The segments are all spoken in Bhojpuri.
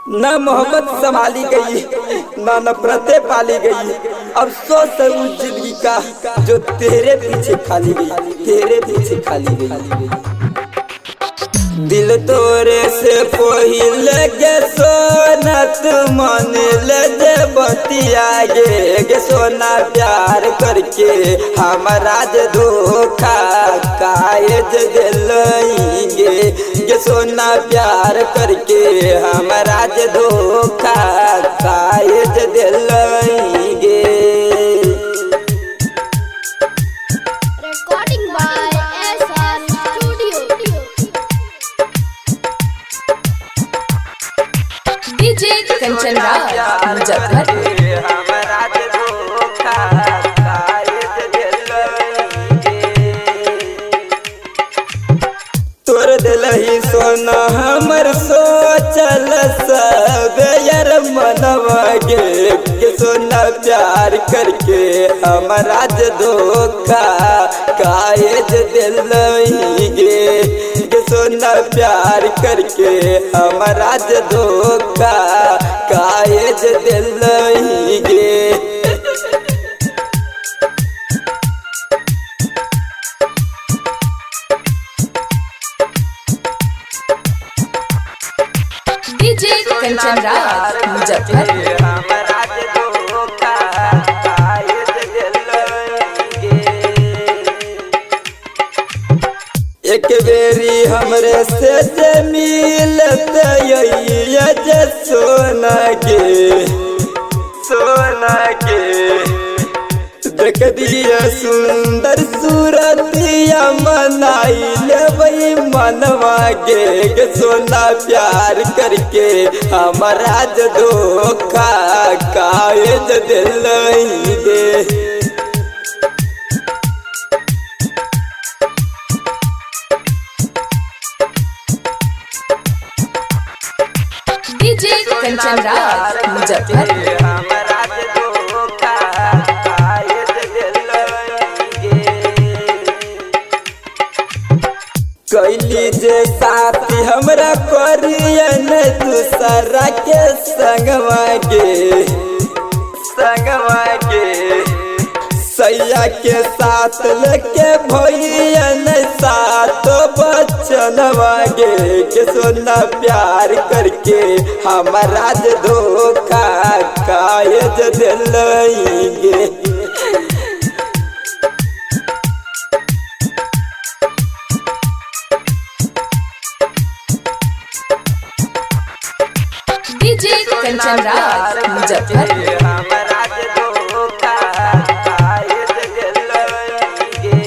ना मोहब्बत संभाली गई, ना नफरतें पाली गई। अफसोस है उस जिंदगी का जो तेरे पीछे खाली गई, तेरे पीछे खाली गई। दिल तोरे से पहिले गे सोना तू मन ले जे बतिया गे सोना प्यार करके हमारा जे धोखा कायज दिलगे गे सोना प्यार करके हमारा जे धोखा कायज दिलगे। Recording by SR Studio. DJ Kanchan Raj Muzaffarpur. हमारा जे धोखा कायज दिलगे। तोर दिलही सोना हमर सोचल सब यार मनवा गे सोना प्यार करके हमारा जे धोखा कायज दिलही गे सोना प्यार करके हमारा जे धोखा कायज दिलही गे। डीजे कंचन राज मुजफ्फरपुर। हमारा जे धोखा कायज दिलगे। एक बेरी हमरे से जे मिलत जे सोना के देख दिया सुंदर सूरतिया मनाई ले मनवा गे सोना प्यार करके हमारा जे धोखा कायज दिलगे। डीजे कंचन राज मुजफ्फरपुर। हमारा जे धोखा कायज दिलगे। कैली जे साथी हमरा करियन दूसरा के संगवा गे सैया के साथ लेके भैयन साथ बचनवा गे सोना प्यार करके हमारा जे धोखा कायज दिलगे। डीजे कंचन राज मुजफ्फरपुर। हमारा जे धोखा कायज दिलगे।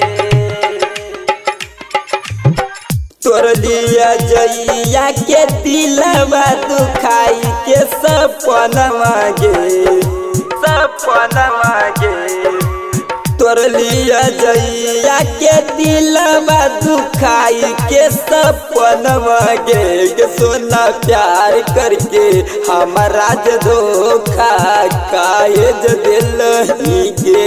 तोर लिया जइया के दिलवा दुखाई के सपनवा गे तोर लिया जइया के दिलवा दुखाई के सपनवा गे सोना प्यार करके हमारा जे धोखा कायज दिलगे।